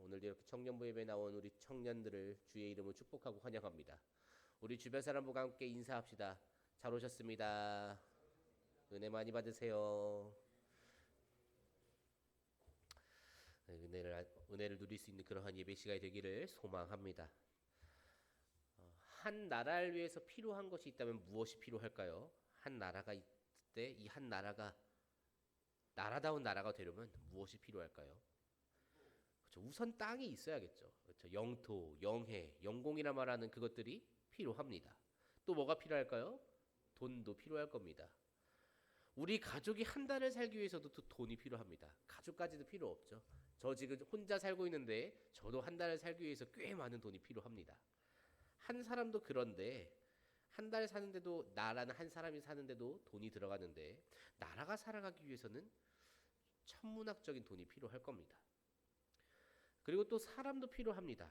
오늘도 이렇게 청년부 예배에 나온 우리 청년들을 주의 이름으로 축복하고 환영합니다. 우리 주변 사람들과 함께 인사합시다. 잘 오셨습니다. 은혜 많이 받으세요. 은혜를 누릴 수 있는 그러한 예배 시간이 되기를 소망합니다. 한 나라를 위해서 필요한 것이 있다면 무엇이 필요할까요? 한 나라가 있을 때 이 한 나라가 나라다운 나라가 되려면 무엇이 필요할까요? 그렇죠. 우선 땅이 있어야겠죠. 그렇죠. 영토, 영해, 영공이라 말하는 그것들이 필요합니다. 또 뭐가 필요할까요? 돈도 필요할 겁니다. 우리 가족이 한 달을 살기 위해서도 돈이 필요합니다. 가족까지도 필요 없죠. 저 지금 혼자 살고 있는데 저도 한 달을 살기 위해서 꽤 많은 돈이 필요합니다. 한 사람도 그런데 한 달 사는데도 나라는 한 사람이 사는데도 돈이 들어가는데 나라가 살아가기 위해서는 천문학적인 돈이 필요할 겁니다. 그리고 또 사람도 필요합니다.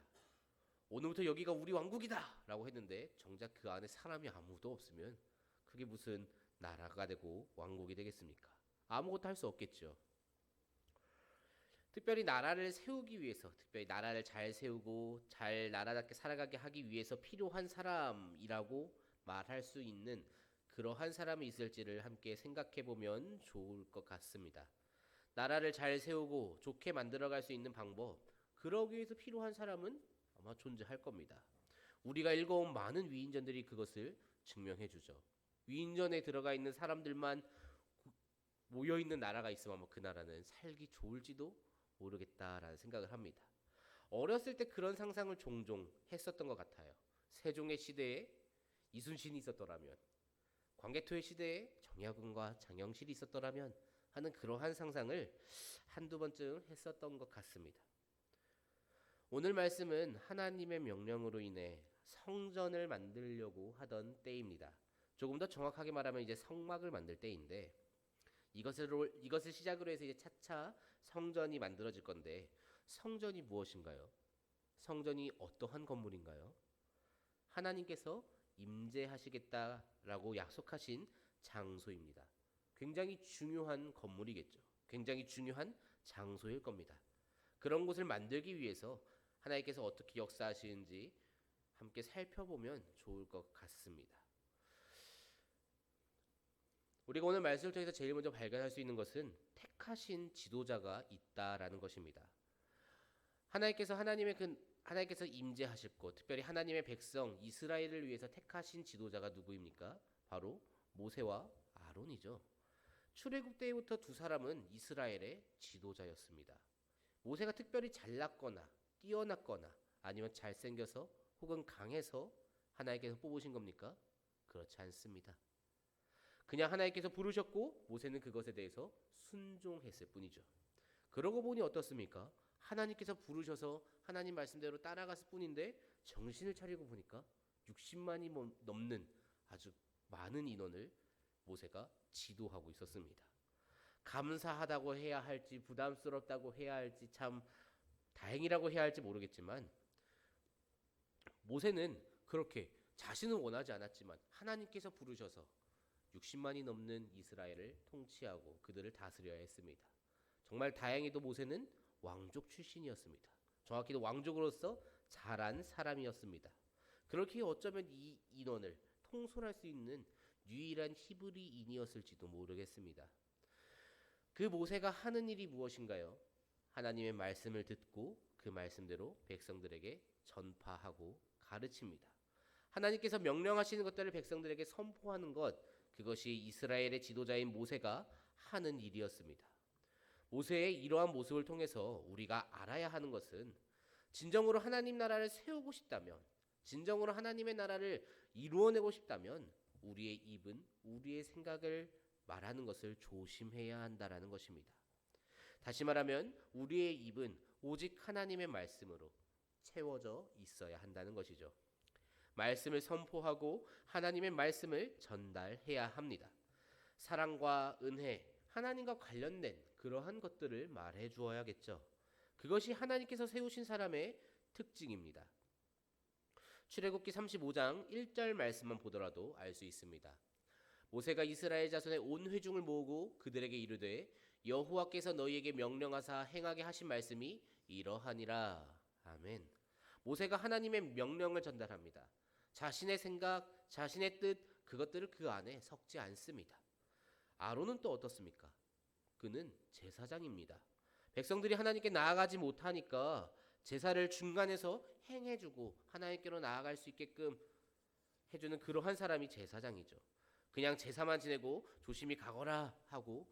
오늘부터 여기가 우리 왕국이다 라고 했는데 정작 그 안에 사람이 아무도 없으면 그게 무슨 나라가 되고 왕국이 되겠습니까? 아무것도 할 수 없겠죠. 특별히 나라를 세우기 위해서, 특별히 나라를 잘 세우고 잘 나라답게 살아가게 하기 위해서 필요한 사람이라고 말할 수 있는 그러한 사람이 있을지를 함께 생각해 보면 좋을 것 같습니다. 나라를 잘 세우고 좋게 만들어갈 수 있는 방법, 그러기 위해서 필요한 사람은 아마 존재할 겁니다. 우리가 읽어온 많은 위인전들이 그것을 증명해 주죠. 위인전에 들어가 있는 사람들만 모여 있는 나라가 있으면 아마 그 나라는 살기 좋을지도 모르겠다라는 생각을 합니다. 어렸을 때 그런 상상을 종종 했었던 것 같아요. 세종의 시대에 이순신이 있었더라면, 광개토의 시대에 정약용과 장영실이 있었더라면 하는 그러한 상상을 한두 번쯤 했었던 것 같습니다. 오늘 말씀은 하나님의 명령으로 인해 성전을 만들려고 하던 때입니다. 조금 더 정확하게 말하면 이제 성막을 만들 때인데 이것을 시작으로 해서 이제 차차 성전이 만들어질 건데 성전이 무엇인가요? 성전이 어떠한 건물인가요? 하나님께서 임재하시겠다라고 약속하신 장소입니다. 굉장히 중요한 건물이겠죠. 굉장히 중요한 장소일 겁니다. 그런 곳을 만들기 위해서 하나님께서 어떻게 역사하시는지 함께 살펴보면 좋을 것 같습니다. 우리가 오늘 말씀을 통해서 제일 먼저 발견할 수 있는 것은 택하신 지도자가 있다라는 것입니다. 하나님께서 임재하실 곳, 특별히 하나님의 백성 이스라엘을 위해서 택하신 지도자가 누구입니까? 바로 모세와 아론이죠. 출애굽 때부터 두 사람은 이스라엘의 지도자였습니다. 모세가 특별히 잘났거나 뛰어났거나 아니면 잘생겨서 혹은 강해서 하나님께서 뽑으신 겁니까? 그렇지 않습니다. 그냥 하나님께서 부르셨고 모세는 그것에 대해서 순종했을 뿐이죠. 그러고 보니 어떻습니까? 하나님께서 부르셔서 하나님 말씀대로 따라갔을 뿐인데 정신을 차리고 보니까 60만이 넘는 아주 많은 인원을 모세가 지도하고 있었습니다. 감사하다고 해야 할지 부담스럽다고 해야 할지 참 다행이라고 해야 할지 모르겠지만 모세는 그렇게 자신은 원하지 않았지만 하나님께서 부르셔서 60만이 넘는 이스라엘을 통치하고 그들을 다스려야 했습니다. 정말 다행히도 모세는 왕족 출신이었습니다. 정확히도 왕족으로서 자란 사람이었습니다. 그렇게 어쩌면 이 인원을 통솔할 수 있는 유일한 히브리인이었을지도 모르겠습니다. 그 모세가 하는 일이 무엇인가요? 하나님의 말씀을 듣고 그 말씀대로 백성들에게 전파하고 가르칩니다. 하나님께서 명령하시는 것들을 백성들에게 선포하는 것, 그것이 이스라엘의 지도자인 모세가 하는 일이었습니다. 모세의 이러한 모습을 통해서 우리가 알아야 하는 것은 진정으로 하나님 나라를 세우고 싶다면, 진정으로 하나님의 나라를 이루어내고 싶다면 우리의 입은 우리의 생각을 말하는 것을 조심해야 한다라는 것입니다. 다시 말하면 우리의 입은 오직 하나님의 말씀으로 채워져 있어야 한다는 것이죠. 말씀을 선포하고 하나님의 말씀을 전달해야 합니다. 사랑과 은혜, 하나님과 관련된 그러한 것들을 말해 주어야겠죠. 그것이 하나님께서 세우신 사람의 특징입니다. 출애굽기 35장 1절 말씀만 보더라도 알 수 있습니다. 모세가 이스라엘 자손의 온 회중을 모으고 그들에게 이르되 여호와께서 너희에게 명령하사 행하게 하신 말씀이 이러하니라. 아멘. 모세가 하나님의 명령을 전달합니다. 자신의 생각, 자신의 뜻, 그것들을 그 안에 섞지 않습니다. 아론은 또 어떻습니까? 그는 제사장입니다. 백성들이 하나님께 나아가지 못하니까 제사를 중간에서 행해주고 하나님께로 나아갈 수 있게끔 해주는 그러한 사람이 제사장이죠. 그냥 제사만 지내고 조심히 가거라 하고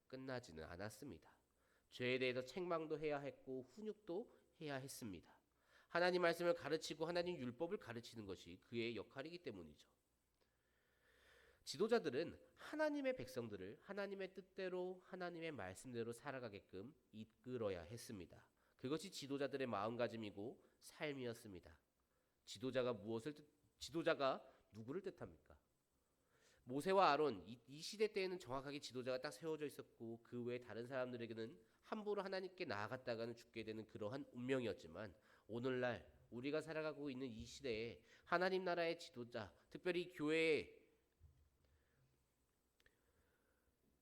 끝나지는 않았습니다. 죄에 대해서 책망도 해야 했고 훈육도 해야 했습니다. 하나님 말씀을 가르치고 하나님 율법을 가르치는 것이 그의 역할이기 때문이죠. 지도자들은 하나님의 백성들을 하나님의 뜻대로 하나님의 말씀대로 살아가게끔 이끌어야 했습니다. 그것이 지도자들의 마음가짐이고 삶이었습니다. 지도자가 누구를 뜻합니까? 모세와 아론 이 시대 때에는 정확하게 지도자가 딱 세워져 있었고 그 외에 다른 사람들에게는 함부로 하나님께 나아갔다가는 죽게 되는 그러한 운명이었지만 오늘날 우리가 살아가고 있는 이 시대에 하나님 나라의 지도자, 특별히 교회에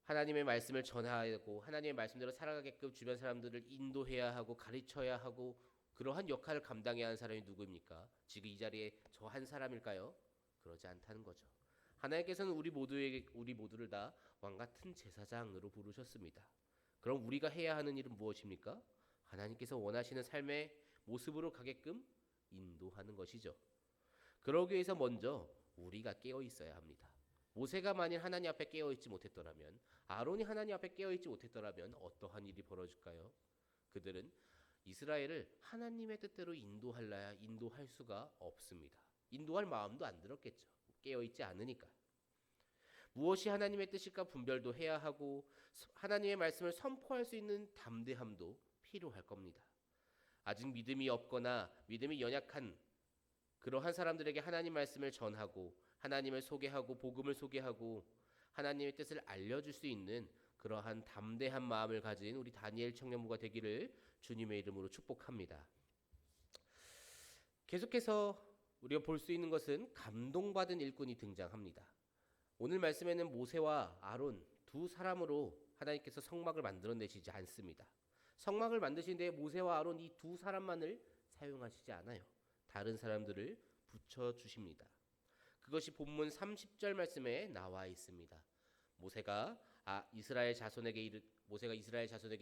하나님의 말씀을 전하고 하나님의 말씀대로 살아가게끔 주변 사람들을 인도해야 하고 가르쳐야 하고 그러한 역할을 감당해야 하는 사람이 누구입니까? 지금 이 자리에 저 한 사람일까요? 그러지 않다는 거죠. 하나님께서는 우리 모두를 다 왕같은 제사장으로 부르셨습니다. 그럼 우리가 해야 하는 일은 무엇입니까? 하나님께서 원하시는 삶의 모습으로 가게끔 인도하는 것이죠. 그러기 위해서 먼저 우리가 깨어 있어야 합니다. 모세가 만일 하나님 앞에 깨어 있지 못했더라면, 아론이 하나님 앞에 깨어 있지 못했더라면 어떠한 일이 벌어질까요? 그들은 이스라엘을 하나님의 뜻대로 인도할 수가 없습니다. 인도할 마음도 안 들었겠죠. 깨어 있지 않으니까. 무엇이 하나님의 뜻일까 분별도 해야 하고 하나님의 말씀을 선포할 수 있는 담대함도 필요할 겁니다. 아직 믿음이 없거나 믿음이 연약한 그러한 사람들에게 하나님 말씀을 전하고 하나님을 소개하고 복음을 소개하고 하나님의 뜻을 알려줄 수 있는 그러한 담대한 마음을 가진 우리 다니엘 청년부가 되기를 주님의 이름으로 축복합니다. 계속해서 우리가 볼 수 있는 것은 감동받은 일꾼이 등장합니다. 오늘 말씀에는 모세와 아론 두 사람으로 하나님께서 성막을 만들어내시지 않습니다. 성막을 만드시는데 모세와 아론 이 두 사람만을 사용하시지 않아요. 다른 사람들을 붙여주십니다. 그것이 본문 30절 말씀에 나와 있습니다. 모세가 이스라엘 자손에게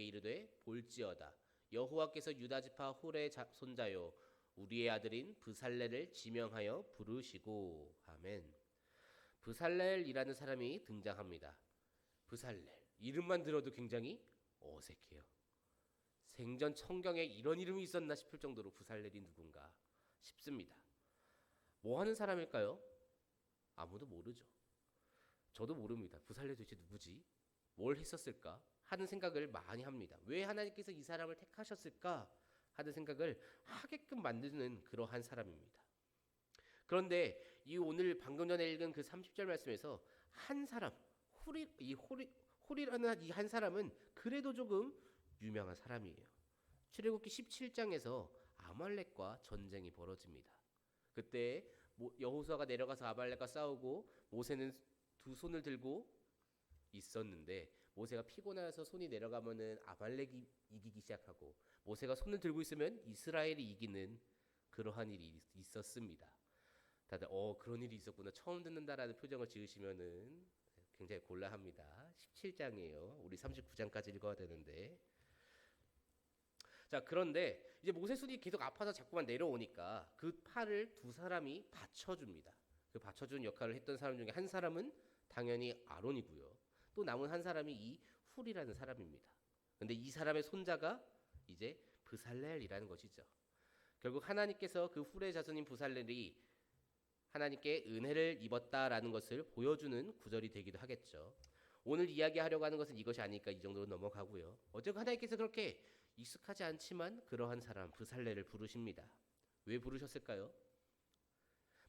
이르되 볼지어다 여호와께서 유다 지파 훌의 손자요 우리의 아들인 브살렐을 지명하여 부르시고. 아멘. 브살렐이라는 사람이 등장합니다. 브살렐 이름만 들어도 굉장히 어색해요. 생전 성경에 이런 이름이 있었나 싶을 정도로 브살렐이 누군가 싶습니다. 뭐 하는 사람일까요? 아무도 모르죠. 저도 모릅니다. 브살렐 도대체 누구지? 뭘 했었을까? 하는 생각을 많이 합니다. 왜 하나님께서 이 사람을 택하셨을까? 하는 생각을 하게끔 만드는 그러한 사람입니다. 그런데 이 오늘 방금 전에 읽은 그 30절 말씀에서 한 사람, 홀이라는 이 한 사람은 그래도 조금 유명한 사람이에요. 출애굽기 17장에서 아말렉과 전쟁이 벌어집니다. 그때 여호수아가 내려가서 아말렉과 싸우고 모세는 두 손을 들고 있었는데 모세가 피곤해서 손이 내려가면은 아말렉이 이기기 시작하고 모세가 손을 들고 있으면 이스라엘이 이기는 그러한 일이 있었습니다. 다들 그런 일이 있었구나 처음 듣는다라는 표정을 지으시면은 굉장히 곤란합니다. 17장이에요. 우리 39장까지 읽어야 되는데. 자, 그런데 이제 모세 손이 계속 아파서 자꾸만 내려오니까 그 팔을 두 사람이 받쳐줍니다. 그 받쳐준 역할을 했던 사람 중에 한 사람은 당연히 아론이고요. 또 남은 한 사람이 이 훌이라는 사람입니다. 근데 이 사람의 손자가 이제 브살렐이라는 것이죠. 결국 하나님께서 그 훌의 자손인 브살렐이 하나님께 은혜를 입었다라는 것을 보여주는 구절이 되기도 하겠죠. 오늘 이야기하려고 하는 것은 이것이 아니니까 이 정도로 넘어가고요. 어쨌든 하나님께서 그렇게 익숙하지 않지만 그러한 사람 브살렐을 부르십니다. 왜 부르셨을까요?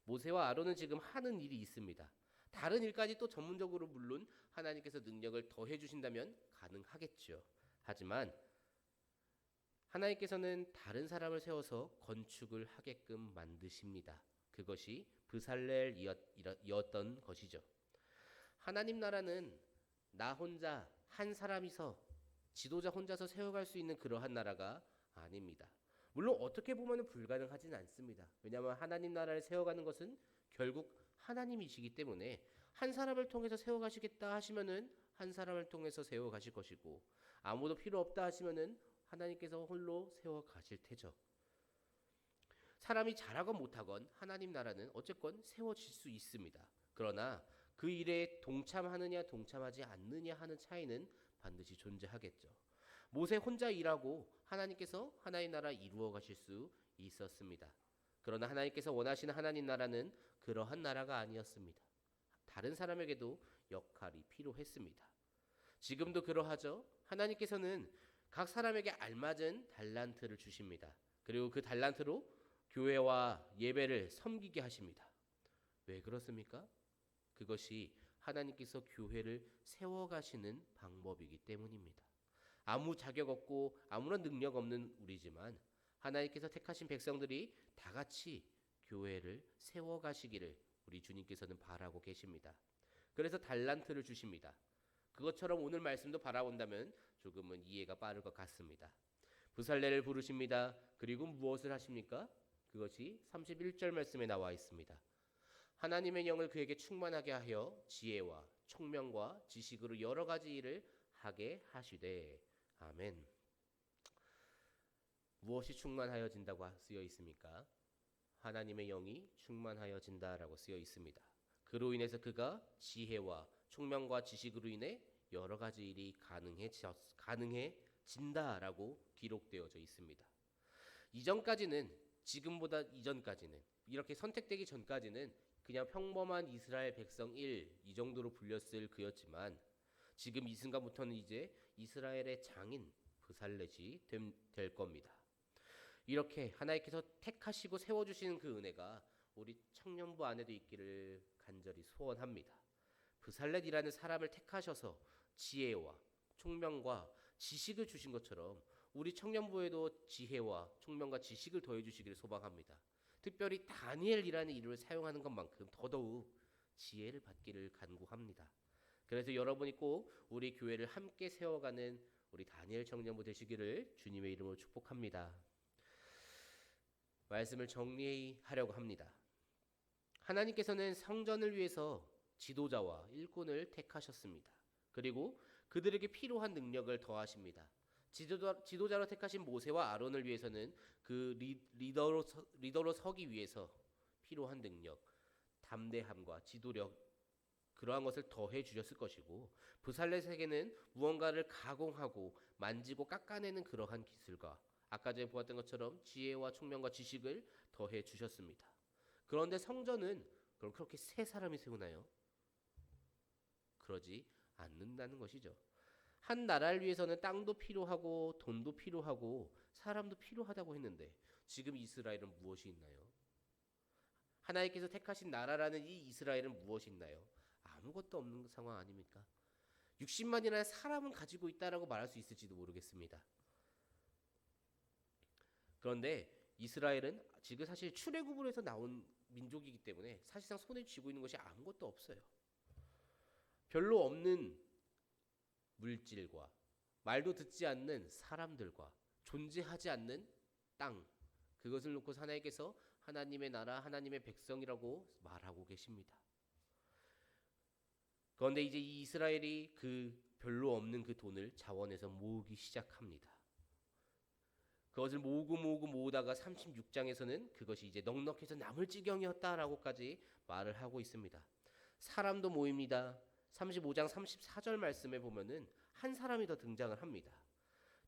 모세와 아론은 지금 하는 일이 있습니다. 다른 일까지 또 전문적으로 물론 하나님께서 능력을 더해 주신다면 가능하겠죠. 하지만 하나님께서는 다른 사람을 세워서 건축을 하게끔 만드십니다. 그것이 브살렐이었던 것이죠. 하나님 나라는 나 혼자 한 사람이서 지도자 혼자서 세워갈 수 있는 그러한 나라가 아닙니다. 물론 어떻게 보면 불가능하진 않습니다. 왜냐하면 하나님 나라를 세워가는 것은 결국 하나님이시기 때문에 한 사람을 통해서 세워가시겠다 하시면은 한 사람을 통해서 세워가실 것이고, 아무도 필요 없다 하시면은 하나님께서 홀로 세워가실 테죠. 사람이 잘하건 못하건 하나님 나라는 어쨌건 세워질 수 있습니다. 그러나 그 일에 동참하느냐 동참하지 않느냐 하는 차이는 반드시 존재하겠죠. 모세 혼자 일하고 하나님께서 하나님 나라 이루어 가실 수 있었습니다. 그러나 하나님께서 원하시는 하나님 나라는 그러한 나라가 아니었습니다. 다른 사람에게도 역할이 필요했습니다. 지금도 그러하죠. 하나님께서는 각 사람에게 알맞은 달란트를 주십니다. 그리고 그 달란트로 교회와 예배를 섬기게 하십니다. 왜 그렇습니까? 그것이 하나님께서 교회를 세워가시는 방법이기 때문입니다. 아무 자격 없고 아무런 능력 없는 우리지만 하나님께서 택하신 백성들이 다 같이 교회를 세워가시기를 우리 주님께서는 바라고 계십니다. 그래서 달란트를 주십니다. 그것처럼 오늘 말씀도 바라본다면 조금은 이해가 빠를 것 같습니다. 부살레를 부르십니다. 그리고 무엇을 하십니까? 그것이 31절 말씀에 나와 있습니다. 하나님의 영을 그에게 충만하게 하여 지혜와 총명과 지식으로 여러 가지 일을 하게 하시되. 아멘. 무엇이 충만하여진다고 쓰여 있습니까? 하나님의 영이 충만하여진다라고 쓰여 있습니다. 그로 인해서 그가 지혜와 총명과 지식으로 인해 여러 가지 일이 가능해진다라고 기록되어져 있습니다. 이전까지는, 지금보다 이전까지는, 이렇게 선택되기 전까지는 그냥 평범한 이스라엘 백성 1, 이 정도로 불렸을 그였지만 지금 이 순간부터는 이제 이스라엘의 장인 브살렛이 될 겁니다. 이렇게 하나님께서 택하시고 세워주시는 그 은혜가 우리 청년부 안에도 있기를 간절히 소원합니다. 브살렛이라는 사람을 택하셔서 지혜와 총명과 지식을 주신 것처럼 우리 청년부에도 지혜와 총명과 지식을 더해주시기를 소망합니다. 특별히 다니엘이라는 이름을 사용하는 것만큼 더더욱 지혜를 받기를 간구합니다. 그래서 여러분이 꼭 우리 교회를 함께 세워가는 우리 다니엘 청년부 되시기를 주님의 이름으로 축복합니다. 말씀을 정리하려고 합니다. 하나님께서는 성전을 위해서 지도자와 일꾼을 택하셨습니다. 그리고 그들에게 필요한 능력을 더하십니다. 지도자로 택하신 모세와 아론을 위해서는 그 리더로 서기 위해서 필요한 능력, 담대함과 지도력, 그러한 것을 더해 주셨을 것이고, 브살렛에게는 무언가를 가공하고 만지고 깎아내는 그러한 기술과 아까 전에 보았던 것처럼 지혜와 총명과 지식을 더해 주셨습니다. 그런데 성전은 그럼 그렇게 세 사람이 세우나요? 그러지 않는다는 것이죠. 한 나라를 위해서는 땅도 필요하고 돈도 필요하고 사람도 필요하다고 했는데 지금 이스라엘은 무엇이 있나요? 하나님께서 택하신 나라라는 이 이스라엘은 무엇이 있나요? 아무것도 없는 상황 아닙니까? 60만이라는 사람은 가지고 있다라고 말할 수 있을지도 모르겠습니다. 그런데 이스라엘은 지금 사실 출애굽에서 나온 민족이기 때문에 사실상 손에 쥐고 있는 것이 아무것도 없어요. 별로 없는 물질과 말도 듣지 않는 사람들과 존재하지 않는 땅, 그것을 놓고 하나님께서 하나님의 나라, 하나님의 백성이라고 말하고 계십니다. 그런데 이제 이 이스라엘이 그 별로 없는 그 돈을 자원해서 모으기 시작합니다. 그것을 모으다가 36장에서는 그것이 이제 넉넉해서 남을 지경이었다라고까지 말을 하고 있습니다. 사람도 모입니다. 35장 34절 말씀에 보면은 한 사람이 더 등장을 합니다.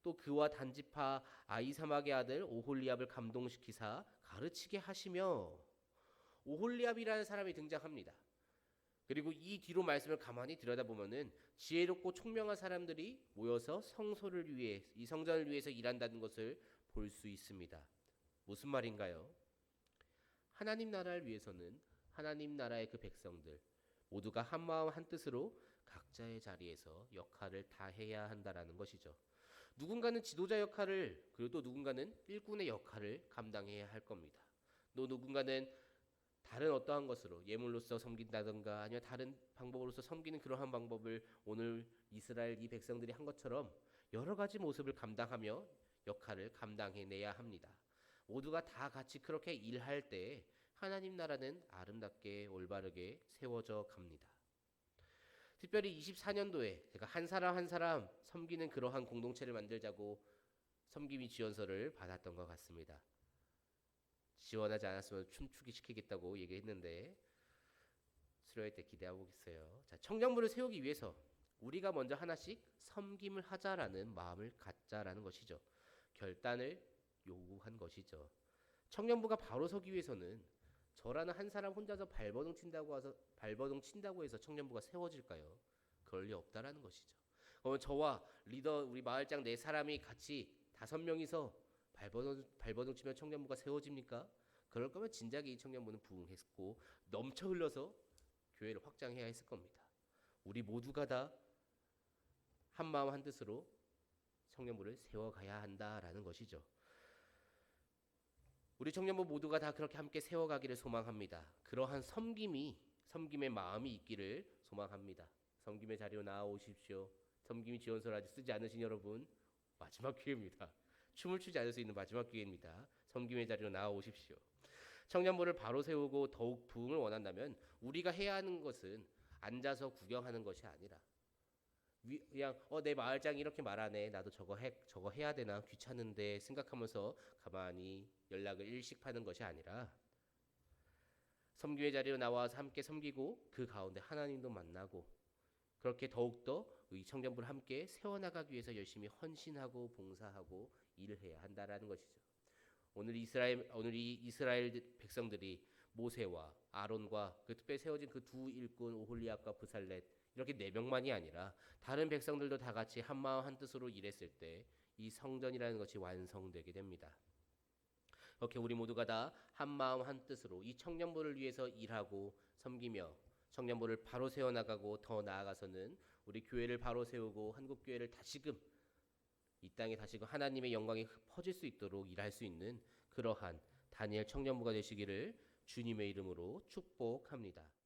또 그와 단지파 아이사막의 아들 오홀리압을 감동시키사 가르치게 하시며, 오홀리압이라는 사람이 등장합니다. 그리고 이 뒤로 말씀을 가만히 들여다보면은 지혜롭고 총명한 사람들이 모여서 성소를 위해, 이 성전을 위해서 일한다는 것을 볼 수 있습니다. 무슨 말인가요? 하나님 나라를 위해서는 하나님 나라의 그 백성들 모두가 한 마음 한 뜻으로 각자의 자리에서 역할을 다 해야 한다라는 것이죠. 누군가는 지도자 역할을, 그리고 또 누군가는 일꾼의 역할을 감당해야 할 겁니다. 또 누군가는 다른 어떠한 것으로 예물로서 섬긴다든가 아니면 다른 방법으로서 섬기는 그러한 방법을 오늘 이스라엘 이 백성들이 한 것처럼 여러 가지 모습을 감당하며 역할을 감당해내야 합니다. 모두가 다 같이 그렇게 일할 때 하나님 나라는 아름답게 올바르게 세워져 갑니다. 특별히 24년도에 제가 한 사람 한 사람 섬기는 그러한 공동체를 만들자고 섬김이 지원서를 받았던 것 같습니다. 지원하지 않았으면 춤추기 시키겠다고 얘기했는데 수료회 때 기대하고 있어요. 자, 청년부를 세우기 위해서 우리가 먼저 하나씩 섬김을 하자라는 마음을 갖자라는 것이죠. 결단을 요구한 것이죠. 청년부가 바로 서기 위해서는 저라는 한 사람 혼자서 발버둥 친다고 해서 청년부가 세워질까요? 그럴 리 없다라는 것이죠. 그러면 저와 리더 우리 마을장 네 사람이 같이 5명이서 발버둥 치면 청년부가 세워집니까? 그럴 거면 진작에 이 청년부는 부흥했고 넘쳐 흘러서 교회를 확장해야 했을 겁니다. 우리 모두가 다 한 마음 한 뜻으로 청년부를 세워가야 한다라는 것이죠. 우리 청년부 모두가 다 그렇게 함께 세워가기를 소망합니다. 그러한 섬김의 마음이 있기를 소망합니다. 섬김의 자리로 나아오십시오. 섬김이 지원서를 아직 쓰지 않으신 여러분, 마지막 기회입니다. 춤을 추지 않을 수 있는 마지막 기회입니다. 섬김의 자리로 나아오십시오. 청년부를 바로 세우고 더욱 부흥을 원한다면 우리가 해야 하는 것은 앉아서 구경하는 것이 아니라 그냥 내 마을장이 이렇게 말하네, 나도 저거 해야 되나 귀찮은데 생각하면서 가만히 연락을 일식하는 것이 아니라 섬김의 자리로 나와서 함께 섬기고 그 가운데 하나님도 만나고 그렇게 더욱더 이 청년부를 함께 세워나가기 위해서 열심히 헌신하고 봉사하고 일을 해야 한다라는 것이죠. 오늘 이 이스라엘 백성들이 모세와 아론과 그 특별히 세워진 그 두 일꾼 오홀리압과 브살렛 이렇게 4명만이 아니라 다른 백성들도 다 같이 한 마음 한 뜻으로 일했을 때 이 성전이라는 것이 완성되게 됩니다. 이렇게 우리 모두가 다 한 마음 한 뜻으로 이 청년부를 위해서 일하고 섬기며 청년부를 바로 세워나가고 더 나아가서는 우리 교회를 바로 세우고 한국교회를 다시금 이 땅에 다시금 하나님의 영광이 퍼질 수 있도록 일할 수 있는 그러한 다니엘 청년부가 되시기를 주님의 이름으로 축복합니다.